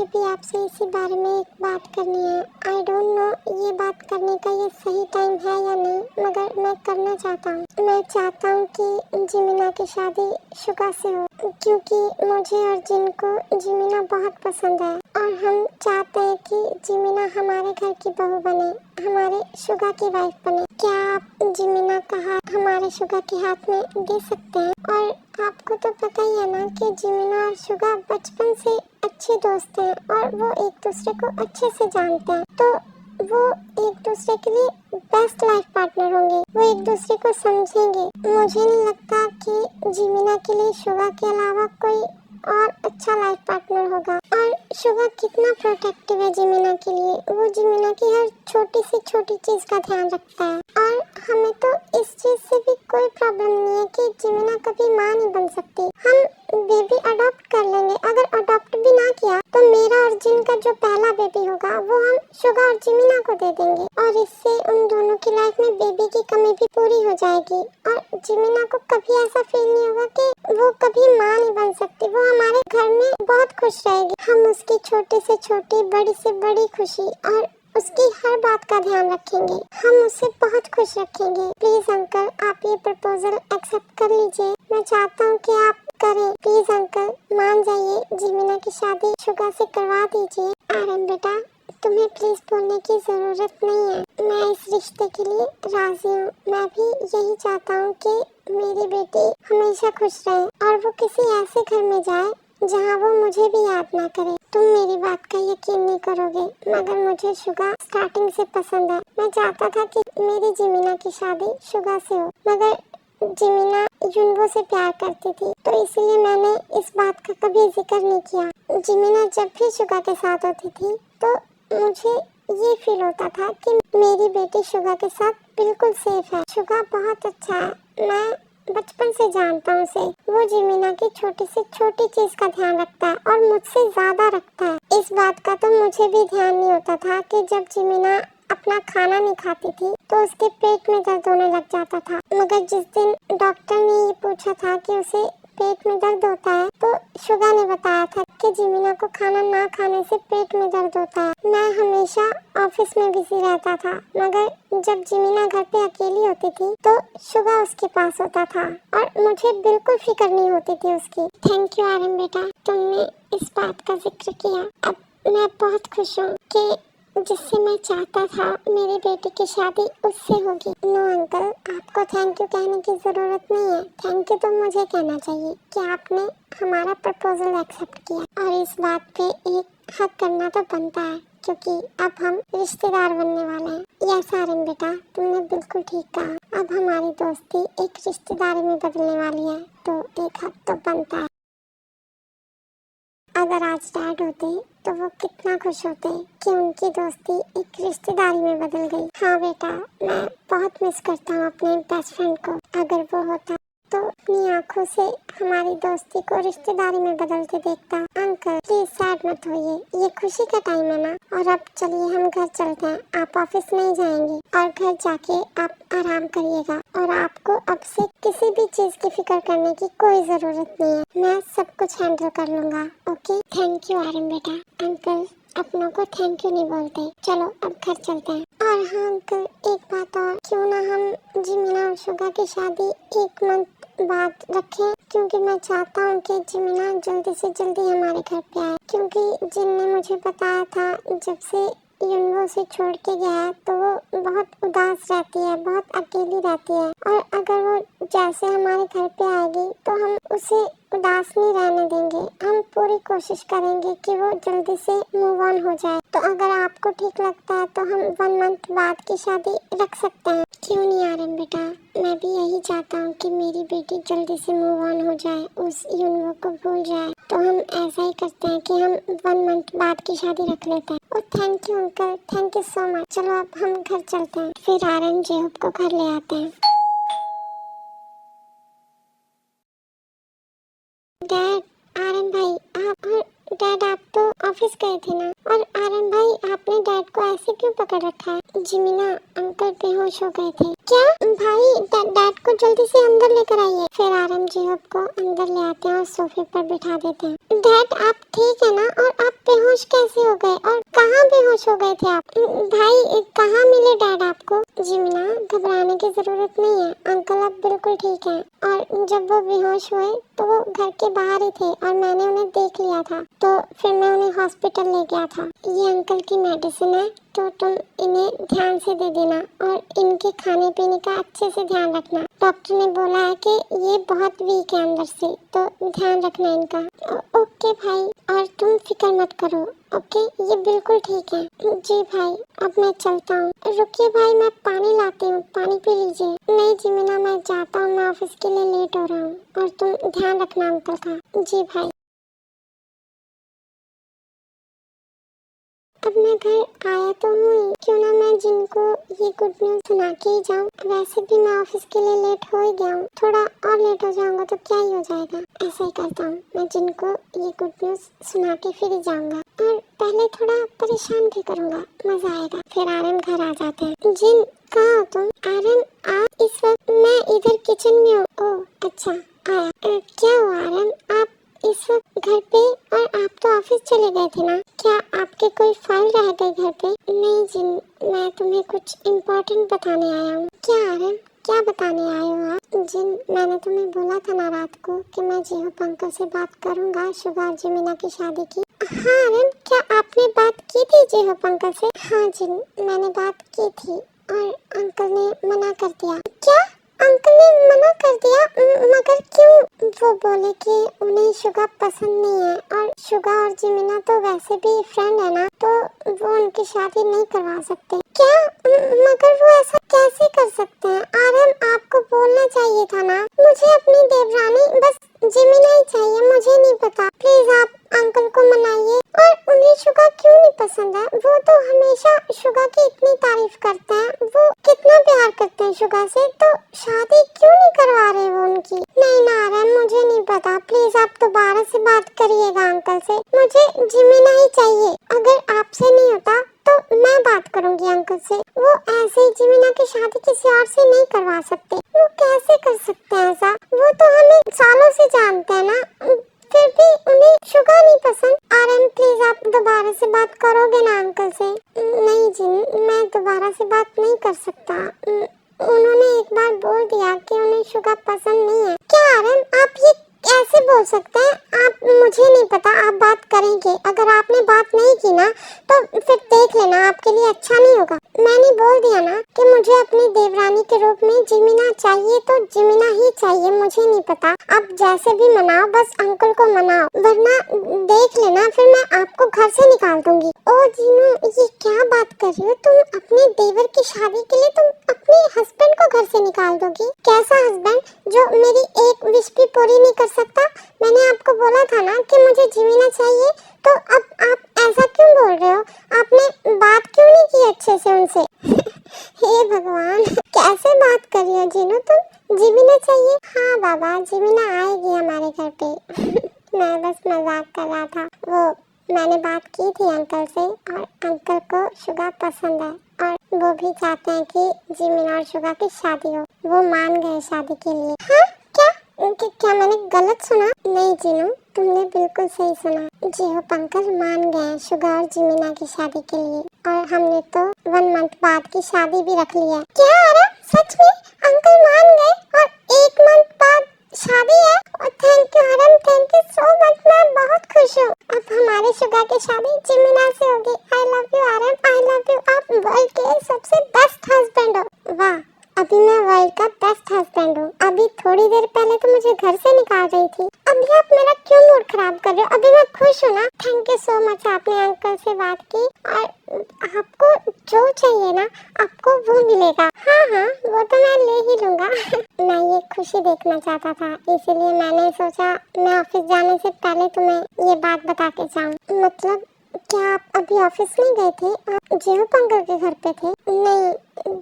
भी आपसे इसी बारे में एक बात करनी है। आई डोंट नो ये बात करने का ये सही टाइम है या नहीं, मगर मैं करना चाहता हूँ। मैं चाहता हूँ कि जिमिना की शादी शुगा से हो, क्योंकि मुझे और जिन को जिमिना बहुत पसंद है और हम चाहते हैं कि जिमिना हमारे घर की बहू बने, हमारे शुगा की वाइफ बने। क्या आप जिमिना का हाथ हमारे शुगा के हाथ में दे सकते हैं? और आपको तो पता ही है ना कि जिमिना और शुगा बचपन से अच्छे दोस्त हैं और वो एक दूसरे को अच्छे से जानते हैं, तो वो एक दूसरे के लिए बेस्ट लाइफ पार्टनर होंगे। वो एक दूसरे को समझेंगे। मुझे नहीं लगता कि जिमिना के लिए शुगा के अलावा कोई और अच्छा लाइफ पार्टनर होगा। और शुगा कितना प्रोटेक्टिव है जिमिना के लिए। वो जिमिना की हर छोटी से छोटी चीज का ध्यान रखता है और हमें तो इस चीज से भी कोई प्रॉब्लम नहीं है कि जिमिना कभी माँ नहीं बन सकती। हम बेबी अडॉप्ट कर लेंगे। अगर अडॉप्ट भी ना किया तो मेरा और जिन का जो पहला बेबी होगा वो हम शुगा और जिमिना को दे देंगे और इससे उन दोनों की लाइफ में बेबी की कमी भी पूरी हो जाएगी और जिमिना को कभी ऐसा फील नहीं होगा कि वो कभी माँ नहीं बन सकती। वो हमारे घर में बहुत खुश रहेगी। हम उसकी छोटी से छोटी, बड़ी से बड़ी खुशी और उसकी हर बात का ध्यान रखेंगे। हम उसे बहुत खुश रखेंगे। प्लीज अंकल, आप ये प्रपोजल एक्सेप्ट कर लीजिए। मैं चाहता हूँ कि आप करें। प्लीज अंकल, मान जाइए। जिमिना की शादी शुगा से करवा दीजिए। आर्यन बेटा, तुम्हें प्लीज बोलने की जरूरत नहीं है। मैं इस रिश्ते के लिए राजी हूँ। मैं भी यही चाहता हूँ कि मेरी बेटी हमेशा खुश रहे और वो किसी ऐसे घर में जाए जहाँ वो मुझे भी याद ना करे। तुम मेरी बात का यकीन नहीं करोगे, मगर मुझे शुगा स्टार्टिंग से पसंद है। मैं चाहता था कि मेरी जिमिना की शादी शुगा से हो, मगर जिमिना युनवो से प्यार करती थी, तो इसलिए मैंने इस बात का कभी जिक्र नहीं किया। जिमिना जब भी शुगा के साथ होती थी तो मुझे ये फील होता था कि मेरी बेटी शुगा के साथ बिल्कुल सेफ है। शुगा बहुत अच्छा है। मैं बचपन से जानता हूँ उसे। वो जिमिना की छोटी से छोटी चीज का ध्यान रखता है और मुझसे ज्यादा रखता है। इस बात का तो मुझे भी ध्यान नहीं होता था कि जब जिमिना अपना खाना नहीं खाती थी तो उसके पेट में दर्द होने लग जाता था। मगर जिस दिन डॉक्टर ने ये पूछा था कि उसे पेट में दर्द होता है तो शुगा ने बताया था कि जिमिना को खाना ना खाने से पेट में दर्द होता है। मैं हमेशा ऑफिस में बिजी रहता था, मगर जब जिमिना घर पे अकेली होती थी तो शुगा उसके पास होता था और मुझे बिल्कुल फिक्र नहीं होती थी उसकी। थैंक यू आर्यन बेटा, तुमने इस बात का जिक्र किया। अब मैं बहुत खुश हूँ कि जिससे मैं चाहता था मेरी बेटी की शादी उससे होगी। नो अंकल, आपको थैंक यू कहने की जरूरत नहीं है। थैंक यू तो मुझे कहना चाहिए कि आपने हमारा प्रपोजल एक्सेप्ट किया और इस बात पे एक हक करना तो बनता है, क्योंकि अब हम रिश्तेदार बनने वाले हैं। यस आर्यन बेटा, तुमने बिल्कुल ठीक कहा। अब हमारी दोस्ती एक रिश्तेदारी में बदलने वाली है, तो एक हक तो बनता है। अगर आज डैड होते तो वो कितना खुश होते कि उनकी दोस्ती एक रिश्तेदारी में बदल गई। हाँ बेटा, मैं बहुत मिस करता हूँ अपने बेस्ट फ्रेंड को। अगर वो होता तो अपनी आंखों से हमारी दोस्ती को रिश्तेदारी में बदलते देखता। अंकल प्लीज सैड मत होइए, ये खुशी का टाइम है ना। और अब चलिए हम घर चलते हैं। आप ऑफिस नहीं जाएंगे और घर जाके आप आराम करिएगा और आपको अब से किसी भी चीज की फिक्र करने की कोई जरूरत नहीं है। मैं सब कुछ हैंडल कर लूंगा। ओके, थैंक यू आर्यन बेटा। अंकल अपनों को थैंक यू नहीं बोलते। चलो अब घर चलते हैं। और हाँ अंकल, एक बात और, क्यों ना हम जिमिना और शुगा की शादी एक मंथ बाद रखें, क्योंकि मैं चाहता हूँ कि जिमिना जल्दी से जल्दी हमारे घर पे आए। क्योंकि जिन ने मुझे बताया था जब से युनवो से छोड़ के गया है तो वो बहुत उदास रहती है, बहुत अकेली रहती है और अगर वो जैसे हमारे घर पे आएगी तो हम उसे उदास नहीं रहने देंगे। हम पूरी कोशिश करेंगे कि वो जल्दी से मूव ऑन हो जाए। तो अगर आपको ठीक लगता है तो हम 1 मंथ बाद की शादी रख सकते हैं। क्यों नहीं आर्यन बेटा, मैं भी यही चाहता हूँ कि मेरी बेटी जल्दी से मूव ऑन हो जाए, उस युनवो को भूल जाए। तो हम ऐसा ही करते हैं कि हम 1 मंथ बाद की शादी रख लेते हैं। और thank you uncle, thank you so much. चलो अब हम घर चलते हैं, फिर आर्यन जेहूब को घर ले आते हैं। डैड, आर्यन भाई डैड आप तो ऑफिस गए थे ना। और आर्यन भाई, आपने डैड को ऐसे क्यों पकड़ रखा है? जिमिना अंकल पर बेहोश हो गए थे। क्या भाई, डैड को जल्दी से अंदर लेकर आइए। फिर आरएम जेहब को अंदर ले आते हैं और सोफे पर बिठा देते हैं। डैड आप ठीक है ना? और आप बेहोश कैसे हो गए और कहाँ बेहोश हो गए थे आप? भाई कहाँ मिले डैड आपको? जिमिना, घबराने की जरूरत नहीं है, अंकल अब बिल्कुल ठीक है। और जब वो बेहोश हुए तो वो घर के बाहर ही थे और मैंने उन्हें देख लिया था, तो फिर मैं उन्हें हॉस्पिटल ले गया था। ये अंकल की मेडिसिन है, तो तुम इन्हें ध्यान से दे देना और इनके खाने पीने का अच्छे से ध्यान रखना। डॉक्टर ने बोला है कि ये बहुत वीक है अंदर से, तो ध्यान रखना इनका। ओके भाई, और तुम फिक्र मत करो। ओके, ये बिल्कुल ठीक है। जी भाई, अब मैं चलता हूँ। रुकिए भाई, मैं पानी लाती हूँ, पानी पी लीजिए। नहीं जिमिना, मैं जाता हूँ, मैं ऑफिस के लिए लेट हो रहा हूँ और तुम ध्यान रखना अंकल का। जी भाई। अब मैं घर आया तो हूँ ही, क्यों ना मैं जिनको ये गुड न्यूज सुना के ही जाऊँ। वैसे भी मैं ऑफिस के लिए लेट हो ही गया हूँ, थोड़ा और लेट हो जाऊंगा तो क्या ही हो जाएगा। ऐसा ही करता हूँ, मैं जिनको ये गुड न्यूज सुना के फिर ही जाऊंगा और पहले थोड़ा परेशान भी करूंगा, मजा आएगा। फिर आर्यन घर आ जाते हैं। जिन, कहाँ हो तुम? आर्यन, आप इस वक्त? मैं इधर किचन में हूँ। ओह अच्छा, आया। क्या हुआ आर्यन, आप इस वक्त घर पे? और आप तो ऑफिस चले गए थे ना, क्या आपके कोई फाइल रह गई घर पे? नहीं जिन, मैं तुम्हें कुछ इम्पोर्टेंट बताने आया हूँ। क्या आर्यन, क्या बताने आए हो आप? जिन, मैंने तुम्हें बोला था ना रात को कि मैं जेहूप अंकल से बात करूंगा शुगा और जिमिना की शादी की। हाँ आर्यन, क्या आपने बात की थी जेहूप अंकल से? हाँ जिन, मैंने बात की थी और अंकल ने मना कर दिया। क्या? अंकल ने मना कर दिया? मगर क्यों? वो बोले कि उन्हें शुगा पसंद नहीं है और शुगा और जिमिना तो वैसे भी फ्रेंड है ना, तो वो उनकी शादी नहीं करवा सकते। क्या? मगर वो ऐसा कैसे कर सकते हैं? आर्यन, आपको बोलना चाहिए था ना। मुझे अपनी देवरानी बस जिमिना ही चाहिए, मुझे नहीं पता। प्लीज आप अंकल को मनाइए। और उन्हें शुगा क्यों नहीं पसंद है? वो तो हमेशा शुगा की इतनी तारीफ करते हैं, वो कितना प्यार करते हैं शुगा से, तो शादी क्यों नहीं करवा रहे वो उनकी? नहीं नारायण, मुझे नहीं पता, प्लीज आप दोबारा से बात करिएगा अंकल से। मुझे जिमिना ही चाहिए। अगर आपसे नहीं होता तो मैं बात करूंगी अंकल से। वो ऐसे ही जिमिना की शादी किसी और से नहीं करवा सकते। वो कैसे कर सकते हैं ऐसा? वो तो हमें सालों से जानते हैं ना, फिर भी उन्हें शुगा नहीं पसंद। आर्यन प्लीज आप दोबारा से बात करोगे ना अंकल से? नहीं जिन, मैं दोबारा से बात नहीं कर सकता। उन्होंने एक बार बोल दिया कि उन्हें शुगा पसंद नहीं है। क्या आर्यन, आप ये कैसे बोल सकते हैं? आप, मुझे नहीं पता, आप बात करेंगे। अगर आपने बात नहीं की ना तो फिर देख लेना, आपके लिए अच्छा नहीं होगा। मैंने बोल दिया ना कि मुझे अपनी देवरानी के रूप में जिमिना चाहिए, तो जिमिना ही चाहिए, मुझे नहीं पता। आप जैसे भी मनाओ, बस अंकल को मनाओ, वरना देख लेना फिर मैं आपको घर से निकाल दूंगी। ओ जीनू, ये क्या बात कर रही हो तुम? अपने देवर की शादी के लिए तुम अपने हस्बैंड को घर से निकाल दोगी? कैसा हस्बैंड जो मेरी एक विश भी पूरी नहीं कर सकता? मैंने आपको बोला था ना कि मुझे जिमिना चाहिए, तो अब आप ऐसा क्यों बोल रहे हो? आपने बात क्यों नहीं की अच्छे से उनसे? हे भगवान, कैसे बात कर रही हो जीनू तुम? जिमिना चाहिए? हाँ बाबा, जिमिना आएगी हमारे घर पे। मैं बस मजाक कर रहा था। वो मैंने बात की थी अंकल से और अंकल को शुगा पसंद है और वो भी चाहते हैं कि जिमिना और शुगा की शादी हो। वो मान गए शादी के लिए। हाँ? क्या? क्या मैंने गलत सुना? नहीं जीनू, तुमने बिल्कुल सही सुना। जेहूप अंकल मान गए शुगा और जिमिना की शादी के लिए और हमने तो 1 मंथ बाद की शादी भी रख ली है। क्या आर्यन, सच में अंकल मान गए और 1 मंथ बाद शादी है? और thank you Aryan, thank you so much, मैं बहुत खुश हूँ। अब हमारे शुगा की शादी जिमिना से होगी। I love you Aryan, I love you. आप वर्ल्ड के सबसे बेस्ट हस्बैंड हो। वाह, अभी मैं वर्ल्ड का बेस्ट हस्बैंड हूँ। अभी थोड़ी देर पहले तो मुझे घर से निकाल रही थी, अभी आप मेरा क्यों मूड खराब कर रहे हो? अभी मैं खुश हूँ ना। थैंक यू सो मच, आपने अंकल से बात की और आपको जो चाहिए ना आपको वो मिलेगा। हाँ हाँ, वो तो मैं ले ही लूंगा। मैं ये खुशी देखना चाहता था, इसीलिए मैंने सोचा मैं ऑफिस जाने से पहले तुम्हें ये बात बता के जाऊँ। मतलब क्या आप अभी ऑफिस नहीं गए थे? आप जेहूप अंकल के घर पे थे? नहीं,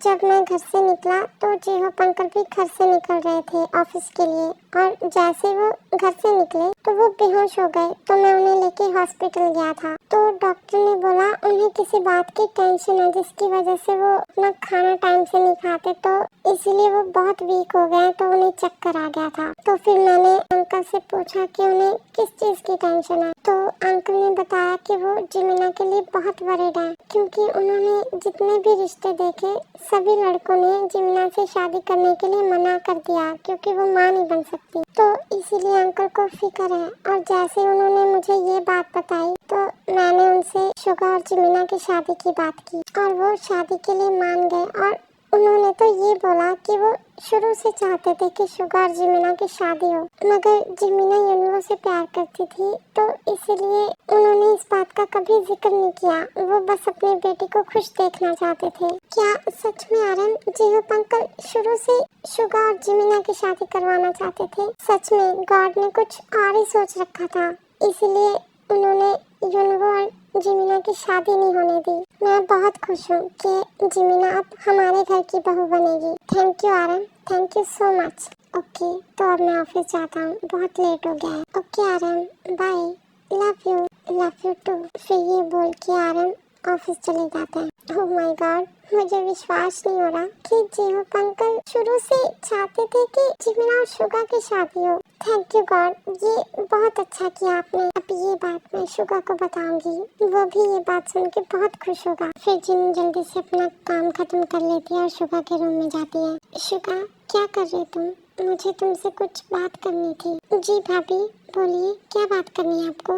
जब मैं घर से निकला तो जीहोप अंकल भी घर से निकल रहे थे ऑफिस के लिए, और जैसे वो घर से निकले तो वो बेहोश हो गए। तो मैं उन्हें लेके हॉस्पिटल गया था। तो डॉक्टर ने बोला उन्हें किसी बात की टेंशन है, जिसकी वजह से वो अपना खाना टाइम से नहीं खाते, तो इसीलिए वो बहुत वीक हो गए, तो उन्हें चक्कर आ गया था। तो फिर मैंने अंकल से पूछा कि उन्हें किस चीज की टेंशन है। तो अंकल ने बताया कि वो जिमिना के लिए बहुत वरीड है, क्योंकि उन्होंने जितने भी रिश्ते देखे सभी लड़कों ने जिमिना से शादी करने के लिए मना कर दिया, क्योंकि वो मां नहीं बन सकती। तो इसीलिए अंकल को फिक्र है। और जैसे उन्होंने मुझे ये बात बताई तो मैंने उनसे शुगा और जिमिना की शादी की बात की, और वो शादी के लिए मान गए। और उन्होंने तो ये बोला कि वो शुरू से चाहते थे कि शुगा और जिमिना की शादी हो, मगर जिमिना यूनिवर्स से प्यार करती थी, तो इसलिए उन्होंने इस बात का कभी जिक्र नहीं किया। वो बस अपनी बेटी को खुश देखना चाहते थे। क्या सच में आर्यन जीहोप अंकल शुरू से शुगा और जिमिना की शादी करवाना चाहते थे? सच में गॉड ने कुछ और ही सोच रखा था, इसलिए उन्होंने यूनिवर्स और जिमिना की शादी नहीं होने दी। मैं बहुत खुश हूँ कि जिमिना अब हमारे घर की बहू बनेगी। Thank you Aryan, thank you so much. Okay, तो अब मैं ऑफिस जाता हूँ, बहुत लेट हो गया है। Okay Aryan, bye, love you too. फिर ये बोल के आर्यन ऑफिस चले जाते हैं। ओह माय गॉड, मुझे विश्वास नहीं हो रहा कि जीहोप अंकल शुरू से चाहते थे कि जिमिना और शुगा की शादी हो। थैंक यू गॉड, ये बहुत अच्छा किया आपने। अब ये बात मैं शुगा को बताऊंगी, वो भी ये बात सुन के बहुत खुश होगा। फिर जिन जल्दी से अपना काम खत्म कर लेती है और शुगा के रूम में जाती है। शुगा, क्या कर रहे तुम? मुझे तुमसे कुछ बात करनी थी। जी भाभी, बोलिए, क्या बात करनी है आपको?